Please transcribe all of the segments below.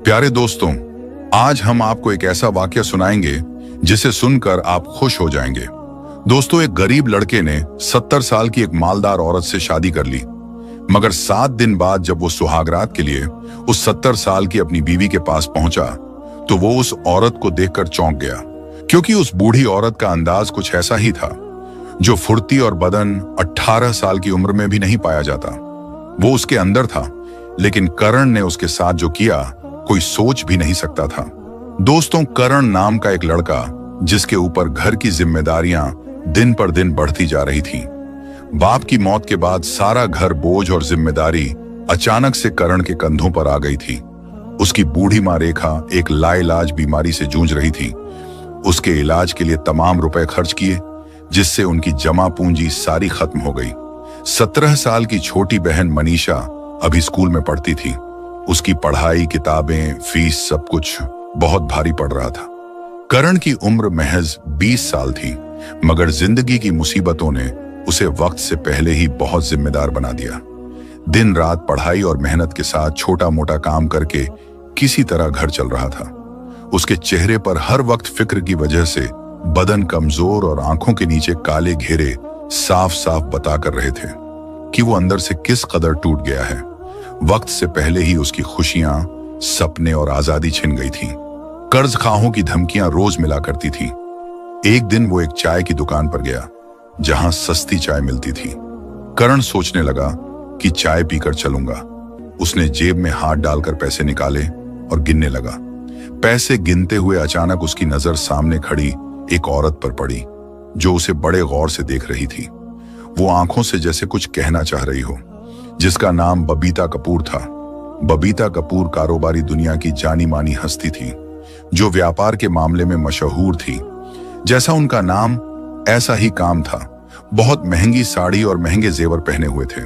प्यारे दोस्तों, आज हम आपको एक ऐसा वाकया सुनाएंगे जिसे सुनकर आप खुश हो जाएंगे। दोस्तों, एक गरीब लड़के ने 70 साल की एक मालदार औरत से शादी कर ली, मगर 7 दिन बाद जब वो सुहागरात के लिए उस 70 साल की अपनी बीवी के पास पहुंचा तो वो उस औरत को देखकर चौंक गया, क्योंकि उस बूढ़ी औरत का अंदाज कुछ ऐसा ही था जो फुर्ती और बदन 18 साल की उम्र में भी नहीं पाया जाता। वो उसके अंदर था, लेकिन करण ने उसके साथ जो किया कोई सोच भी नहीं सकता था। दोस्तों, करण नाम का एक लड़का जिसके ऊपर घर की जिम्मेदारियां दिन पर दिन बढ़ती जा रही थीं। बाप की मौत के बाद सारा घर बोझ और जिम्मेदारी अचानक से करण के कंधों पर आ गई थी। उसकी बूढ़ी मां रेखा एक लाइलाज बीमारी से जूझ रही थी। उसके इलाज के लिए तमाम रुपए खर्च किए, जिससे उनकी जमा पूंजी सारी खत्म हो गई। 17 साल की छोटी बहन मनीषा अभी स्कूल में पढ़ती थी। उसकी पढ़ाई, किताबें, फीस सब कुछ बहुत भारी पड़ रहा था। करण की उम्र महज 20 साल थी, मगर जिंदगी की मुसीबतों ने उसे वक्त से पहले ही बहुत जिम्मेदार बना दिया। दिन रात पढ़ाई और मेहनत के साथ छोटा मोटा काम करके किसी तरह घर चल रहा था। उसके चेहरे पर हर वक्त फिक्र की वजह से बदन कमजोर और आंखों के नीचे काले घेरे साफ साफ बता कर रहे थे कि वो अंदर से किस कदर टूट गया है। वक्त से पहले ही उसकी खुशियां, सपने और आजादी छिन गई थी। कर्ज खाहों की धमकियां रोज मिला करती थी। एक दिन वो एक चाय की दुकान पर गया जहां सस्ती चाय मिलती थी। करण सोचने लगा कि चाय पीकर चलूंगा। उसने जेब में हाथ डालकर पैसे निकाले और गिनने लगा। पैसे गिनते हुए अचानक उसकी नजर सामने खड़ी एक औरत पर पड़ी जो उसे बड़े गौर से देख रही थी। वो आंखों से जैसे कुछ कहना चाह रही हो। जिसका नाम बबीता कपूर था। बबीता कपूर कारोबारी दुनिया की जानी मानी हस्ती थी, जो व्यापार के मामले में मशहूर थी। जैसा उनका नाम ऐसा ही काम था। बहुत महंगी साड़ी और महंगे जेवर पहने हुए थे।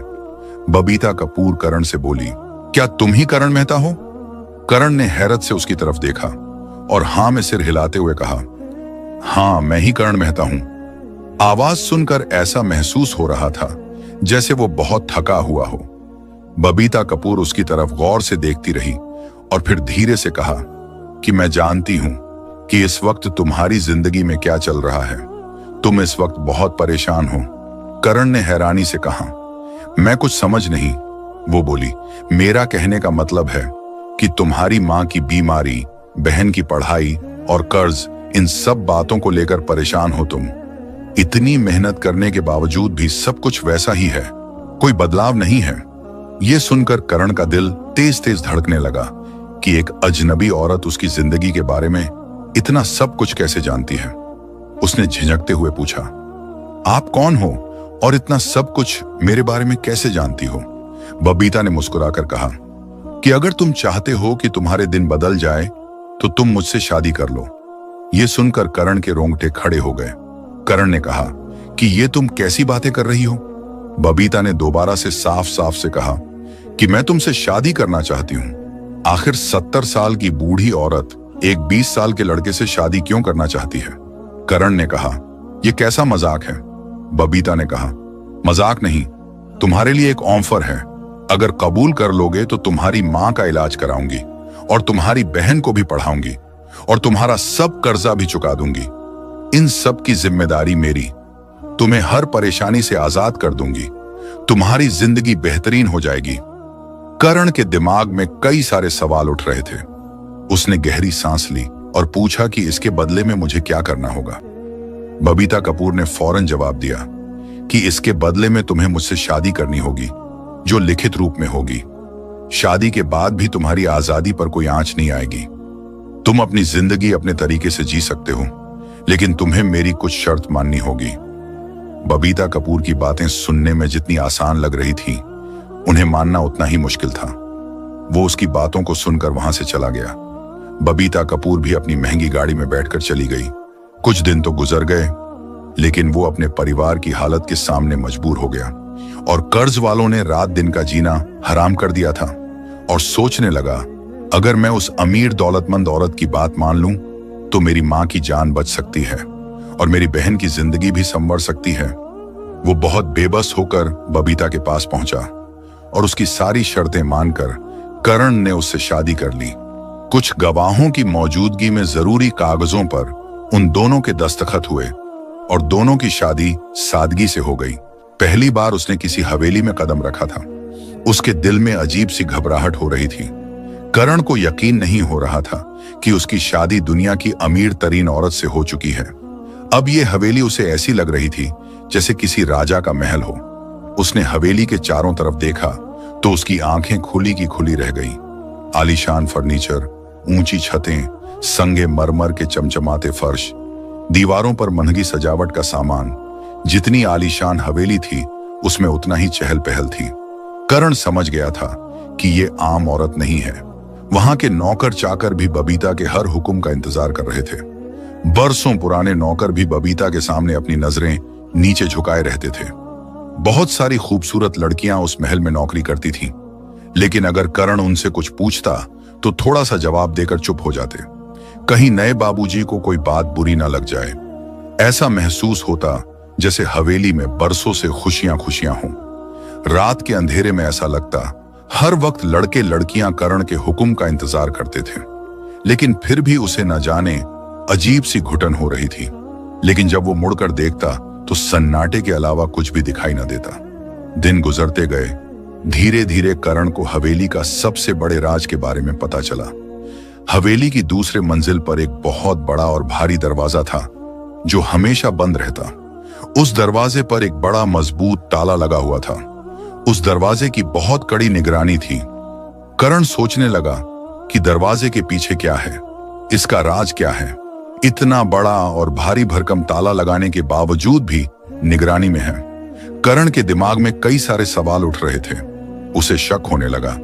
बबीता कपूर करण से बोली, क्या तुम ही करण मेहता हो? करण ने हैरत से उसकी तरफ देखा और हां में सिर हिलाते हुए कहा, हाँ, मैं ही करण मेहता हूं। आवाज सुनकर ऐसा महसूस हो रहा था जैसे वो बहुत थका हुआ हो। बबीता कपूर उसकी तरफ गौर से देखती रही और फिर धीरे से कहा कि मैं जानती हूं कि इस वक्त तुम्हारी जिंदगी में क्या चल रहा है। तुम इस वक्त बहुत परेशान हो। करण ने हैरानी से कहा, मैं कुछ समझ नहीं। वो बोली, मेरा कहने का मतलब है कि तुम्हारी मां की बीमारी, बहन की पढ़ाई और कर्ज, इन सब बातों को लेकर परेशान हो तुम। इतनी मेहनत करने के बावजूद भी सब कुछ वैसा ही है, कोई बदलाव नहीं है। यह सुनकर करण का दिल तेज तेज धड़कने लगा कि एक अजनबी औरत उसकी जिंदगी के बारे में इतना सब कुछ कैसे जानती है। उसने झिझकते हुए पूछा, आप कौन हो और इतना सब कुछ मेरे बारे में कैसे जानती हो? बबीता ने मुस्कुराकर कहा कि अगर तुम चाहते हो कि तुम्हारे दिन बदल जाए तो तुम मुझसे शादी कर लो। यह सुनकर करण के रोंगटे खड़े हो गए। करण ने कहा कि ये तुम कैसी बातें कर रही हो? बबीता ने दोबारा से साफ साफ से कहा कि मैं तुमसे शादी करना चाहती हूं। आखिर 70 साल की बूढ़ी औरत एक 20 साल के लड़के से शादी क्यों करना चाहती है? करण ने कहा, यह कैसा मजाक है? बबीता ने कहा, मजाक नहीं, तुम्हारे लिए एक ऑफर है। अगर कबूल कर लोगे तो तुम्हारी मां का इलाज कराऊंगी और तुम्हारी बहन को भी पढ़ाऊंगी और तुम्हारा सब कर्जा भी चुका दूंगी। इन सब की जिम्मेदारी मेरी। तुम्हें हर परेशानी से आजाद कर दूंगी। तुम्हारी जिंदगी बेहतरीन हो जाएगी। करण के दिमाग में कई सारे सवाल उठ रहे थे। उसने गहरी सांस ली और पूछा कि इसके बदले में मुझे क्या करना होगा? बबीता कपूर ने फौरन जवाब दिया कि इसके बदले में तुम्हें मुझसे शादी करनी होगी, जो लिखित रूप में होगी। शादी के बाद भी तुम्हारी आजादी पर कोई आंच नहीं आएगी। तुम अपनी जिंदगी अपने तरीके से जी सकते हो, लेकिन तुम्हें मेरी कुछ शर्त माननी होगी। बबीता कपूर की बातें सुनने में जितनी आसान लग रही थी, उन्हें मानना उतना ही मुश्किल था। वो उसकी बातों को सुनकर वहां से चला गया। बबीता कपूर भी अपनी महंगी गाड़ी में बैठकर चली गई। कुछ दिन तो गुजर गए, लेकिन वो अपने परिवार की हालत के सामने मजबूर हो गया और कर्ज वालों ने रात दिन का जीना हराम कर दिया था। और सोचने लगा, अगर मैं उस अमीर दौलतमंद औरत की बात मान लूं तो मेरी मां की जान बच सकती है और मेरी बहन की जिंदगी भी संवर सकती है। वो बहुत बेबस होकर बबीता के पास पहुंचा और उसकी सारी शर्तें मानकर करण ने उससे शादी कर ली। कुछ गवाहों की मौजूदगी में जरूरी कागजों पर उन दोनों के दस्तखत हुए और दोनों की शादी सादगी से हो गई। पहली बार उसने किसी हवेली में कदम रखा था। उसके दिल में अजीब सी घबराहट हो रही थी। करण को यकीन नहीं हो रहा था कि उसकी शादी दुनिया की अमीर तरीन औरत से हो चुकी है। अब ये हवेली उसे ऐसी लग रही थी जैसे किसी राजा का महल हो। उसने हवेली के चारों तरफ देखा तो उसकी आंखें खुली की खुली रह गई। आलीशान फर्नीचर, ऊंची छतें, संगे मरमर के चमचमाते फर्श, दीवारों पर महंगी सजावट का सामान। जितनी आलीशान हवेली थी उसमें उतना ही चहल पहल थी। करण समझ गया था कि ये आम औरत नहीं है। वहां के नौकर चाकर भी बबीता के हर हुक्म का इंतजार कर रहे थे। बरसों पुराने नौकर भी बबीता के सामने अपनी नजरें नीचे झुकाए रहते थे। बहुत सारी खूबसूरत लड़कियां उस महल में नौकरी करती थीं, लेकिन अगर करण उनसे कुछ पूछता तो थोड़ा सा जवाब देकर चुप हो जाते। कहीं नए बाबूजी को कोई बात बुरी ना लग जाए। ऐसा महसूस होता जैसे हवेली में बरसों से खुशियां खुशियां हों। रात के अंधेरे में ऐसा लगता हर वक्त लड़के लड़कियां करण के हुक्म का इंतजार करते थे, लेकिन फिर भी उसे न जाने अजीब सी घुटन हो रही थी। लेकिन जब वो मुड़कर देखता तो सन्नाटे के अलावा कुछ भी दिखाई न देता। दिन गुजरते गए। धीरे धीरे करण को हवेली का सबसे बड़े राज के बारे में पता चला। हवेली की दूसरे मंजिल पर एक बहुत बड़ा और भारी दरवाजा था जो हमेशा बंद रहता। उस दरवाजे पर एक बड़ा मजबूत ताला लगा हुआ था। उस दरवाजे की बहुत कड़ी निगरानी थी। करण सोचने लगा कि दरवाजे के पीछे क्या है, इसका राज क्या है। इतना बड़ा और भारी भरकम ताला लगाने के बावजूद भी निगरानी में है। करण के दिमाग में कई सारे सवाल उठ रहे थे। उसे शक होने लगा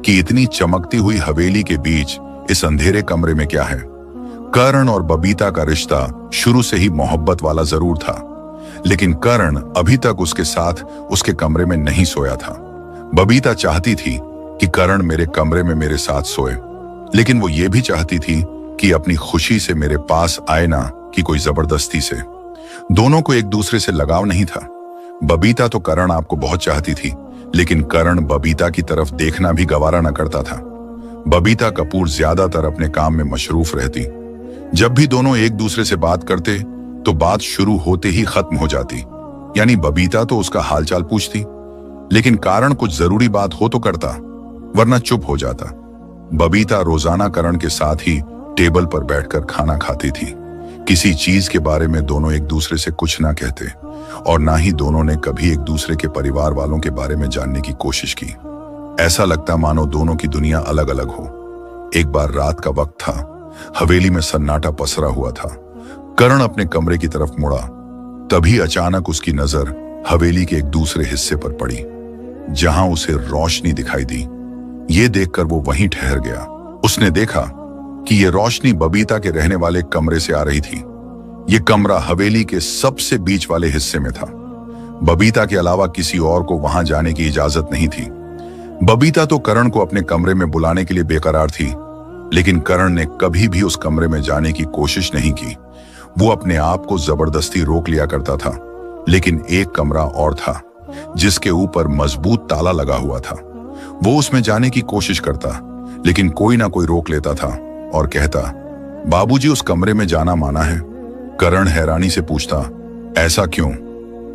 कि इतनी चमकती हुई हवेली के बीच इस अंधेरे कमरे में क्या है। करण और बबीता का रिश्ता शुरू से ही मोहब्बत वाला जरूर था, लेकिन करण अभी तक उसके साथ उसके कमरे में नहीं सोया था। बबीता चाहती थी कि करण मेरे कमरे में मेरे साथ सोए, लेकिन वो ये भी चाहती थी कि अपनी खुशी से मेरे पास आए ना कि कोई जबरदस्ती से। दोनों को एक दूसरे से लगाव नहीं था। बबीता तो करण आपको बहुत चाहती थी, लेकिन करण बबीता की तरफ देखना भी गवारा न करता था। बबीता कपूर ज्यादातर अपने काम में मशरूफ रहती। जब भी दोनों एक दूसरे से बात करते तो बात शुरू होते ही खत्म हो जाती। यानी बबीता तो उसका हालचाल पूछती, लेकिन कारण कुछ जरूरी बात हो तो करता, वरना चुप हो जाता। बबीता रोजाना करण के साथ ही टेबल पर बैठकर खाना खाती थी। किसी चीज के बारे में दोनों एक दूसरे से कुछ ना कहते और ना ही दोनों ने कभी एक दूसरे के परिवार वालों के बारे में जानने की कोशिश की। ऐसा लगता मानो दोनों की दुनिया अलग अलग हो। एक बार रात का वक्त था। हवेली में सन्नाटा पसरा हुआ था। करण अपने कमरे की तरफ मुड़ा, तभी अचानक उसकी नजर हवेली के एक दूसरे हिस्से पर पड़ी, जहां उसे रोशनी दिखाई दी। ये देखकर वो वहीं ठहर गया। उसने देखा कि ये रोशनी बबीता के रहने वाले कमरे से आ रही थी। ये कमरा हवेली के सबसे बीच वाले हिस्से में था। बबीता के अलावा किसी और को वहां जाने की इजाजत नहीं थी। बबीता तो करण को अपने कमरे में बुलाने के लिए बेकरार थी, लेकिन करण ने कभी भी उस कमरे में जाने की कोशिश नहीं की। वो अपने आप को जबरदस्ती रोक लिया करता था। लेकिन एक कमरा और था जिसके ऊपर मजबूत ताला लगा हुआ था। वो उसमें जाने की कोशिश करता, लेकिन कोई ना कोई रोक लेता था और कहता, बाबूजी उस कमरे में जाना माना है। करण हैरानी से पूछता, ऐसा क्यों?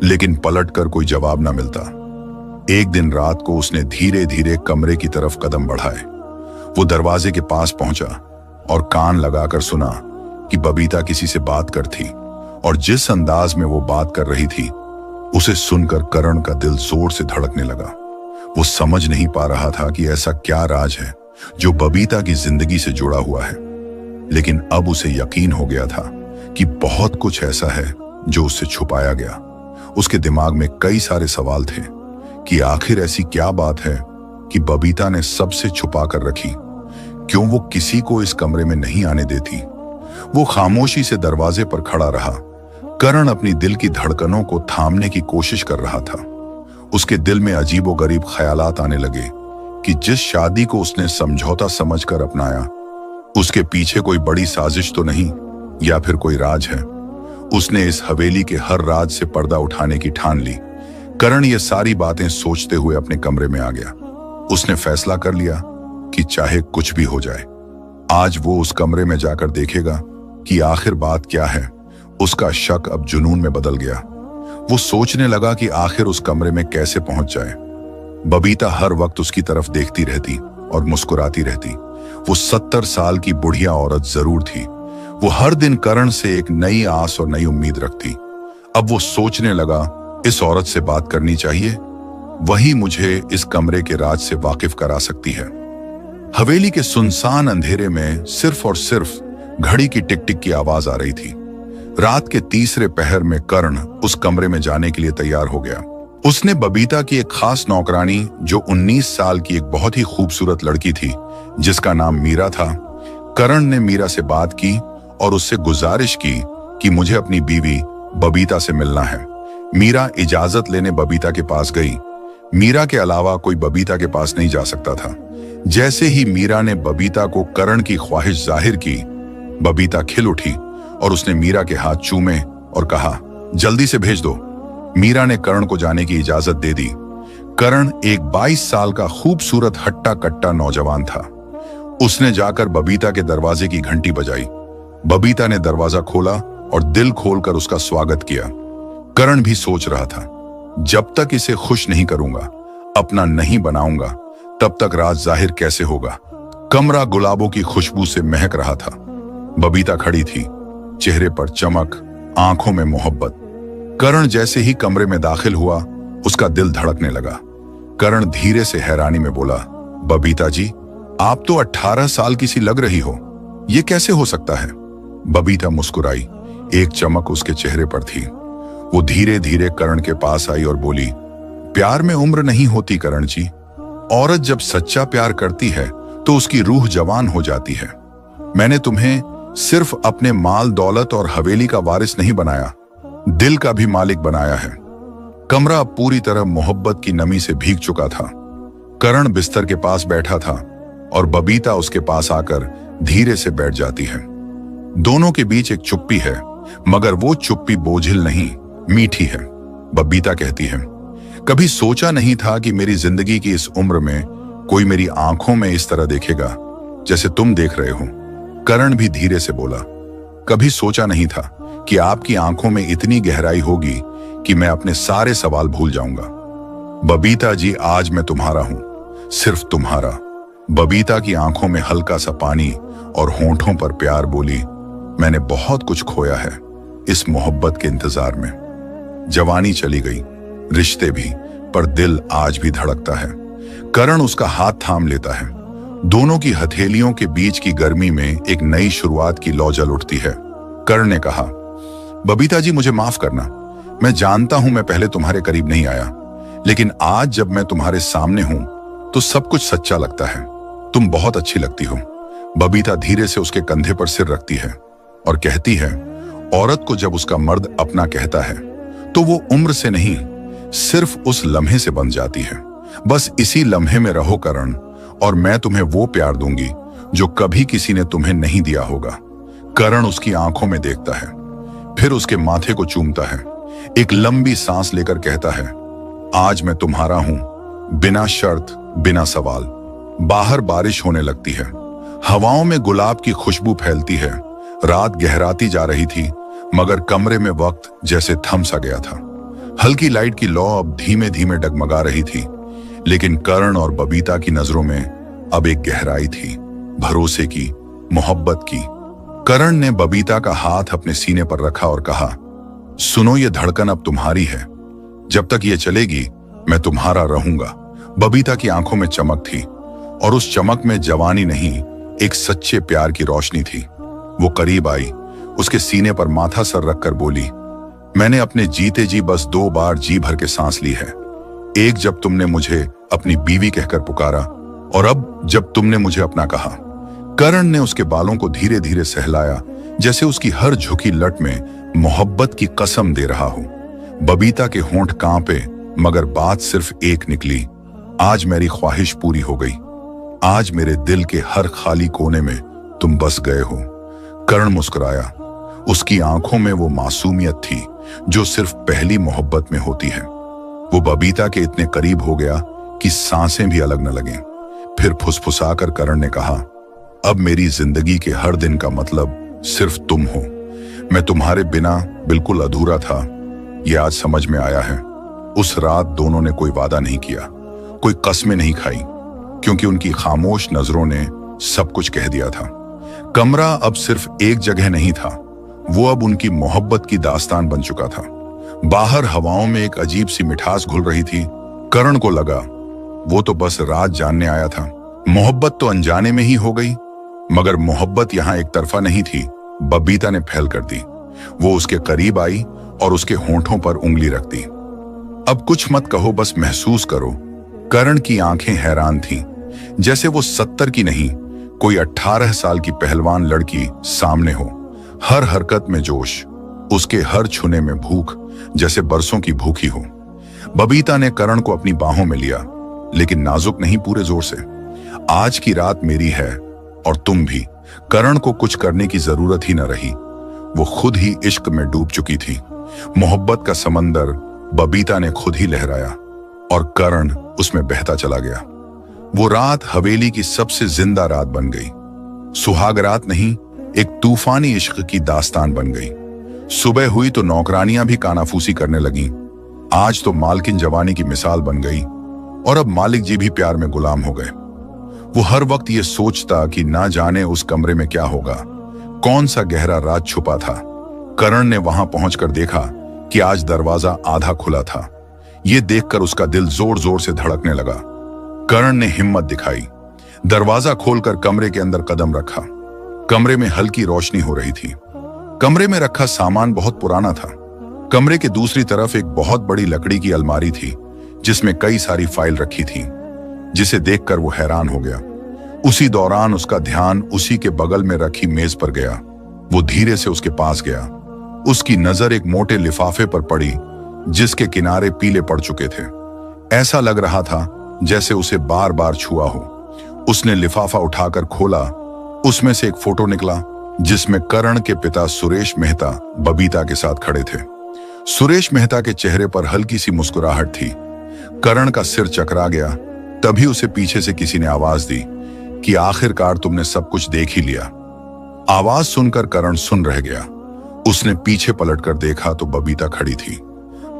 लेकिन पलटकर कोई जवाब ना मिलता। एक दिन रात को उसने धीरे धीरे कमरे की तरफ कदम बढ़ाए। वो दरवाजे के पास पहुंचा और कान लगाकर सुना कि बबीता किसी से बात करती, और जिस अंदाज में वो बात कर रही थी उसे सुनकर करण का दिल जोर से धड़कने लगा। वो समझ नहीं पा रहा था कि ऐसा क्या राज है जो बबीता की जिंदगी से जुड़ा हुआ है, लेकिन अब उसे यकीन हो गया था कि बहुत कुछ ऐसा है जो उससे छुपाया गया। उसके दिमाग में कई सारे सवाल थे कि आखिर ऐसी क्या बात है कि बबीता ने सबसे छुपा कर रखी। क्यों वो किसी को इस कमरे में नहीं आने देती? वो खामोशी से दरवाजे पर खड़ा रहा। करण अपनी दिल की धड़कनों को थामने की कोशिश कर रहा था। उसके दिल में अजीबोगरीब ख्यालात आने लगे कि जिस शादी को उसने समझौता समझकर अपनाया, उसके पीछे कोई बड़ी साजिश तो नहीं, या फिर कोई राज है। उसने इस हवेली के हर राज से पर्दा उठाने की ठान ली। करण ये सारी बातें सोचते हुए अपने कमरे में आ गया। उसने फैसला कर लिया कि चाहे कुछ भी हो जाए, आज वो उस कमरे में जाकर देखेगा कि आखिर बात क्या है। उसका शक अब जुनून में बदल गया। वो सोचने लगा कि आखिर उस कमरे में कैसे पहुंच जाए। बबीता हर वक्त उसकी तरफ देखती रहती और मुस्कुराती रहती। वो 70 साल की बुढ़िया औरत जरूर थी। वो हर दिन करण से एक नई आस और नई उम्मीद रखती। अब वो सोचने लगा, इस औरत से बात करनी चाहिए, वही मुझे इस कमरे के राज से वाकिफ करा सकती है। हवेली के सुनसान अंधेरे में सिर्फ और सिर्फ घड़ी की टिक टिक की आवाज आ रही थी। रात के तीसरे पहर में कर्ण उस कमरे में जाने के लिए तैयार हो गया। उसने बबीता की एक खास नौकरानी, जो 19 साल की एक बहुत ही खूबसूरत लड़की थी जिसका नाम मीरा था। कर्ण ने मीरा से बात की और उससे गुजारिश की कि मुझे अपनी बीवी बबीता से मिलना है। मीरा इजाजत लेने बबीता के पास गई। मीरा के अलावा कोई बबीता के पास नहीं जा सकता था। जैसे ही मीरा ने बबीता को कर्ण की ख्वाहिश जाहिर की, बबीता खिल उठी और उसने मीरा के हाथ चूमे और कहा, जल्दी से भेज दो। मीरा ने कर्ण को जाने की इजाजत दे दी। कर्ण एक 22 साल का खूबसूरत हट्टा कट्टा नौजवान था। उसने जाकर बबीता के दरवाजे की घंटी बजाई। बबीता ने दरवाजा खोला और दिल खोलकर उसका स्वागत किया। कर्ण भी सोच रहा था, जब तक इसे खुश नहीं करूंगा, अपना नहीं बनाऊंगा, तब तक राज जाहिर कैसे होगा। कमरा गुलाबों की खुशबू से महक रहा था। बबीता खड़ी थी, चेहरे पर चमक, आंखों में मोहब्बत। कर्ण जैसे ही कमरे में दाखिल हुआ, उसका दिल धड़कने लगा। कर्ण धीरे से हैरानी में बोला, बबीता जी, आप तो 18 साल की सी लग रही हो, ये कैसे हो सकता है? बबीता मुस्कुराई। एक चमक उसके चेहरे पर थी। वो धीरे धीरे कर्ण के पास आई और बोली, प्यार में उम्र नहीं होती कर्ण जी। औरत जब सच्चा प्यार करती है तो उसकी रूह जवान हो जाती है। मैंने तुम्हें सिर्फ अपने माल दौलत और हवेली का वारिस नहीं बनाया, दिल का भी मालिक बनाया है। कमरा पूरी तरह मोहब्बत की नमी से भीग चुका था। कर्ण बिस्तर के पास बैठा था और बबीता उसके पास आकर धीरे से बैठ जाती है। दोनों के बीच एक चुप्पी है, मगर वो चुप्पी बोझिल नहीं, मीठी है। बबीता कहती है, कभी सोचा नहीं था कि मेरी जिंदगी की इस उम्र में कोई मेरी आंखों में इस तरह देखेगा जैसे तुम देख रहे हो। कर्ण भी धीरे से बोला, कभी सोचा नहीं था कि आपकी आंखों में इतनी गहराई होगी कि मैं अपने सारे सवाल भूल जाऊंगा। बबीता जी, आज मैं तुम्हारा हूं, सिर्फ तुम्हारा। बबीता की आंखों में हल्का सा पानी और होंठों पर प्यार बोली, मैंने बहुत कुछ खोया है इस मोहब्बत के इंतजार में। जवानी चली गई, रिश्ते भी, पर दिल आज भी धड़कता है। कर्ण उसका हाथ थाम लेता है। दोनों की हथेलियों के बीच की गर्मी में एक नई शुरुआत की लौ जल उठती है। कर्ण ने कहा, बबीता जी, मुझे माफ करना। मैं जानता हूं मैं पहले तुम्हारे करीब नहीं आया, लेकिन आज जब मैं तुम्हारे सामने हूं तो सब कुछ सच्चा लगता है। तुम बहुत अच्छी लगती हो। बबीता धीरे से उसके कंधे पर सिर रखती है और कहती है, औरत को जब उसका मर्द अपना कहता है तो वो उम्र से नहीं, सिर्फ उस लम्हे से बन जाती है। बस इसी लम्हे में रहो कर्ण, और मैं तुम्हें वो प्यार दूंगी जो कभी किसी ने तुम्हें नहीं दिया होगा। कर्ण उसकी आंखों में देखता है, फिर उसके माथे को चूमता है, एक लंबी सांस लेकर कहता है, आज मैं तुम्हारा हूं, बिना शर्त, बिना सवाल। बाहर बारिश होने लगती है, हवाओं में गुलाब की खुशबू फैलती है। रात गहराती जा रही थी, मगर कमरे में वक्त जैसे थम सा गया था। हल्की लाइट की लौ अब धीमे धीमे डगमगा रही थी, लेकिन कर्ण और बबीता की नजरों में अब एक गहराई थी, भरोसे की, मोहब्बत की। कर्ण ने बबीता का हाथ अपने सीने पर रखा और कहा, सुनो, ये धड़कन अब तुम्हारी है। जब तक ये चलेगी मैं तुम्हारा रहूंगा। बबीता की आंखों में चमक थी, और उस चमक में जवानी नहीं, एक सच्चे प्यार की रोशनी थी। वो करीब आई, उसके सीने पर माथा सर रखकर बोली, मैंने अपने जीते जी बस 2 बार जी भर के सांस ली है। एक जब तुमने मुझे अपनी बीवी कहकर पुकारा, और अब जब तुमने मुझे अपना कहा। कर्ण ने उसके बालों को धीरे धीरे सहलाया, जैसे उसकी हर झुकी लट में मोहब्बत की कसम दे रहा हो। बबीता के होंठ कांपे, मगर बात सिर्फ एक निकली, आज मेरी ख्वाहिश पूरी हो गई। आज मेरे दिल के हर खाली कोने में तुम बस गए हो। कर्ण मुस्कुराया। उसकी आंखों में वो मासूमियत थी जो सिर्फ पहली मोहब्बत में होती है। वो बबीता के इतने करीब हो गया कि सांसें भी अलग न लगें। फिर फुसफुसाकर कर्ण ने कहा, अब मेरी जिंदगी के हर दिन का मतलब सिर्फ तुम हो। मैं तुम्हारे बिना बिल्कुल अधूरा था, यह आज समझ में आया है। उस रात दोनों ने कोई वादा नहीं किया, कोई कस्में नहीं खाई, क्योंकि उनकी खामोश नजरों ने सब कुछ कह दिया था। कमरा अब सिर्फ एक जगह नहीं था, वो अब उनकी मोहब्बत की दास्तान बन चुका था। बाहर हवाओं में एक अजीब सी मिठास घुल रही थी। करण को लगा वो तो बस रात जानने आया था, मोहब्बत तो अनजाने में ही हो गई। मगर मोहब्बत यहां एक तरफा नहीं थी, बबीता ने पहल कर दी। वो उसके करीब आई और उसके होंठों पर उंगली रख दी। अब कुछ मत कहो, बस महसूस करो। करण की आंखें हैरान थीं, जैसे वो 70 की नहीं, कोई 18 साल की पहलवान लड़की सामने हो। हर हरकत में जोश, उसके हर छूने में भूख, जैसे बरसों की भूखी हो। बबीता ने करण को अपनी बाहों में लिया, लेकिन नाजुक नहीं, पूरे जोर से। आज की रात मेरी है और तुम भी। करण को कुछ करने की जरूरत ही न रही, वो खुद ही इश्क में डूब चुकी थी। मोहब्बत का समंदर बबीता ने खुद ही लहराया और करण उसमें बहता चला गया। वो रात हवेली की सबसे जिंदा रात बन गई। सुहाग रात नहीं, एक तूफानी इश्क की दास्तान बन गई। सुबह हुई तो नौकरानियां भी कानाफूसी करने लगीं। आज तो मालकिन जवानी की मिसाल बन गई और अब मालिक जी भी प्यार में गुलाम हो गए। वो हर वक्त ये सोचता कि ना जाने उस कमरे में क्या होगा, कौन सा गहरा राज छुपा था। करण ने वहां पहुंचकर देखा कि आज दरवाजा आधा खुला था। ये देखकर उसका दिल जोर जोर से धड़कने लगा। करण ने हिम्मत दिखाई, दरवाजा खोलकर कमरे के अंदर कदम रखा। कमरे में हल्की रोशनी हो रही थी। कमरे में रखा सामान बहुत पुराना था। कमरे के दूसरी तरफ एक बहुत बड़ी लकड़ी की अलमारी थी, जिसमें कई सारी फाइल रखी थी, जिसे देखकर वो हैरान हो गया। उसी दौरान उसका ध्यान उसी के बगल में रखी मेज पर गया। वो धीरे से उसके पास गया। उसकी नजर एक मोटे लिफाफे पर पड़ी, जिसके किनारे पीले पड़ चुके थे। ऐसा लग रहा था जैसे उसे बार बार छुआ हो। उसने लिफाफा उठाकर खोला। उसमें से एक फोटो निकला, जिसमें करण के पिता सुरेश मेहता बबीता के साथ खड़े थे। सुरेश मेहता के चेहरे पर हल्की सी मुस्कुराहट थी। करण का सिर चकरा गया। तभी उसे पीछे से किसी ने आवाज दी कि आखिरकार तुमने सब कुछ देख ही लिया। आवाज सुनकर करण सुन रह गया। उसने पीछे पलटकर देखा तो बबीता खड़ी थी।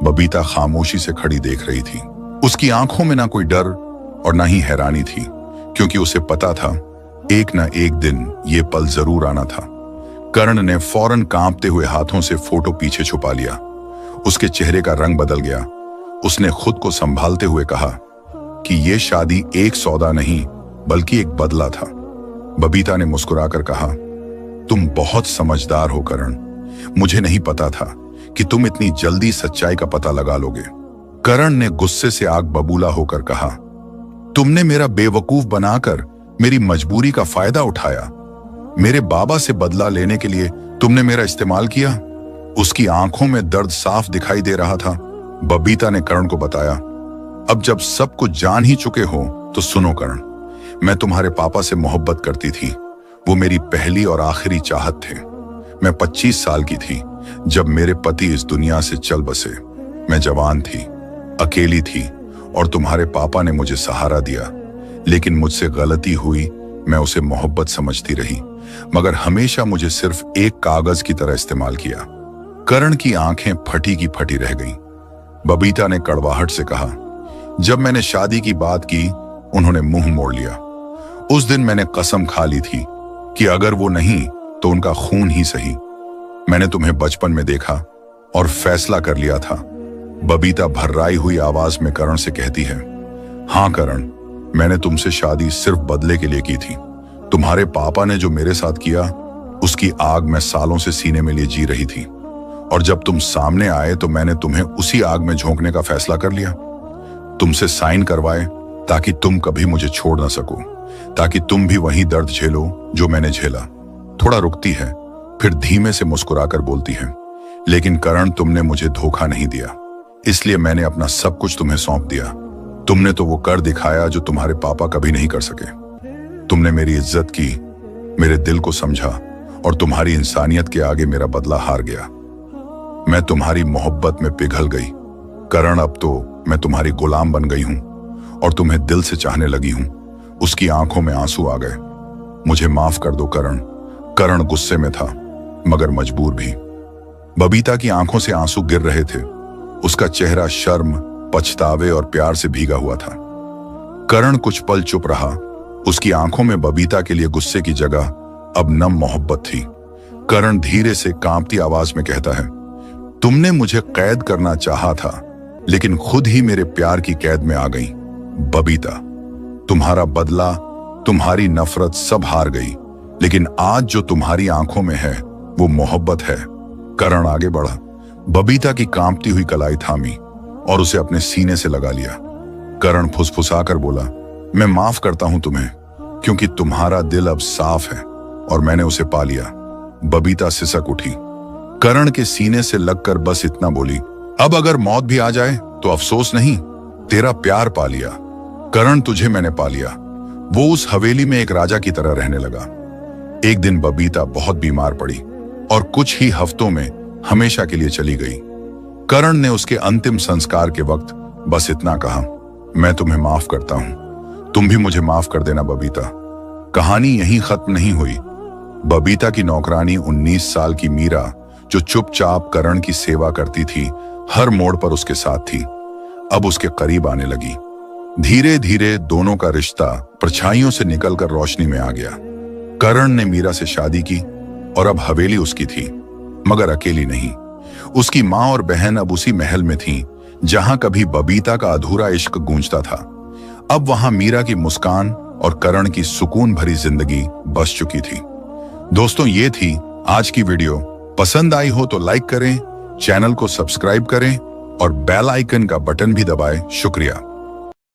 बबीता खामोशी से खड़ी देख रही थी। उसकी आंखों में ना कोई डर और ना ही हैरानी थी, क्योंकि उसे पता था एक ना एक दिन ये पल जरूर आना था। करण ने फौरन कांपते हुए हाथों से फोटो पीछे छुपा लिया। उसके चेहरे का रंग बदल गया। उसने खुद को संभालते हुए कहा कि यह शादी एक सौदा नहीं, बल्कि एक बदला था। बबीता ने मुस्कुराकर कहा, तुम बहुत समझदार हो करण। मुझे नहीं पता था कि तुम इतनी जल्दी सच्चाई का पता लगा लोगे। करण ने गुस्से से आग बबूला होकर कहा, तुमने मेरा बेवकूफ बनाकर मेरी मजबूरी का फायदा उठाया। मेरे बाबा से बदला लेने के लिए तुमने मेरा इस्तेमाल किया। उसकी आंखों में दर्द साफ दिखाई दे रहा था। बबीता ने करण को बताया, अब जब सब कुछ जान ही चुके हो तो सुनो करण, मैं तुम्हारे पापा से मोहब्बत करती थी। वो मेरी पहली और आखिरी चाहत थे। मैं 25 साल की थी जब मेरे पति इस दुनिया से चल बसे। मैं जवान थी, अकेली थी और तुम्हारे पापा ने मुझे सहारा दिया। लेकिन मुझसे गलती हुई। मैं उसे मोहब्बत समझती रही, मगर हमेशा मुझे सिर्फ एक कागज की तरह इस्तेमाल किया। करण की आंखें फटी की फटी रह गईं। बबीता ने कड़वाहट से कहा, जब मैंने शादी की बात की, उन्होंने मुंह मोड़ लिया। उस दिन मैंने कसम खा ली थी कि अगर वो नहीं तो उनका खून ही सही। मैंने तुम्हें बचपन में देखा और फैसला कर लिया था। बबीता भर्राई हुई आवाज में करण से कहती है, हाँ करण, मैंने तुमसे शादी सिर्फ बदले के लिए की थी। तुम्हारे पापा ने जो मेरे साथ किया, उसकी आग मैं सालों से सीने में लिए जी रही थी। और जब तुम सामने आए तो मैंने तुम्हें उसी आग में झोंकने का फैसला कर लिया। तुमसे साइन करवाए ताकि तुम कभी मुझे छोड़ ना सको, ताकि तुम भी वही दर्द झेलो जो मैंने झेला। थोड़ा रुकती है, फिर धीमे से मुस्कुराकर बोलती है, लेकिन करण, तुमने मुझे धोखा नहीं दिया, इसलिए मैंने अपना सब कुछ तुम्हें सौंप दिया। तुमने तो वो कर दिखाया जो तुम्हारे पापा कभी नहीं कर सके। तुमने मेरी इज्जत की, मेरे दिल को समझा और तुम्हारी इंसानियत के आगे मेरा बदला हार गया। मैं तुम्हारी मोहब्बत में पिघल गई। करण, अब तो मैं तुम्हारी गुलाम बन गई हूं और तुम्हें दिल से चाहने लगी हूं। उसकी आंखों में आंसू आ गए। मुझे माफ कर दो करण। करण गुस्से में था मगर मजबूर भी। बबीता की आंखों से आंसू गिर रहे थे। उसका चेहरा शर्म, पछतावे और प्यार से भीगा हुआ था। करण कुछ पल चुप रहा। उसकी आंखों में बबीता के लिए गुस्से की जगह अब नम मोहब्बत थी। करण धीरे से कांपती आवाज में कहता है, तुमने मुझे कैद करना चाहा था लेकिन खुद ही मेरे प्यार की कैद में आ गई। बबीता, तुम्हारा बदला, तुम्हारी नफरत सब हार गई, लेकिन आज जो तुम्हारी आंखों में है वो मोहब्बत है। करण आगे बढ़ा, बबीता की कांपती हुई कलाई थामी और उसे अपने सीने से लगा लिया। करण फुसफुसाकर बोला, मैं माफ करता हूं तुम्हें क्योंकि तुम्हारा दिल अब साफ है और मैंने उसे पा लिया। बबीता सिसक उठी, करण के सीने से लगकर बस इतना बोली, अब अगर मौत भी आ जाए तो अफसोस नहीं, तेरा प्यार पा लिया। करण, तुझे मैंने पा लिया। वो उस हवेली में एक राजा की तरह रहने लगा। एक दिन बबीता बहुत बीमार पड़ी और कुछ ही हफ्तों में हमेशा के लिए चली गई। करण ने उसके अंतिम संस्कार के वक्त बस इतना कहा, मैं तुम्हें माफ करता हूं, तुम भी मुझे माफ कर देना बबीता। कहानी यहीं खत्म नहीं हुई। बबीता की नौकरानी 19 साल की मीरा, जो चुपचाप करण की सेवा करती थी, हर मोड़ पर उसके साथ थी, अब उसके करीब आने लगी। धीरे धीरे दोनों का रिश्ता परछाइयों से निकलकर रोशनी में आ गया। करण ने मीरा से शादी की और अब हवेली उसकी थी, मगर अकेली नहीं। उसकी माँ और बहन अब उसी महल में थीं, जहां कभी बबीता का अधूरा इश्क गूंजता था। अब वहां मीरा की मुस्कान और करण की सुकून भरी जिंदगी बस चुकी थी। दोस्तों, ये थी आज की वीडियो। पसंद आई हो तो लाइक करें, चैनल को सब्सक्राइब करें और बेल आइकन का बटन भी दबाएं। शुक्रिया।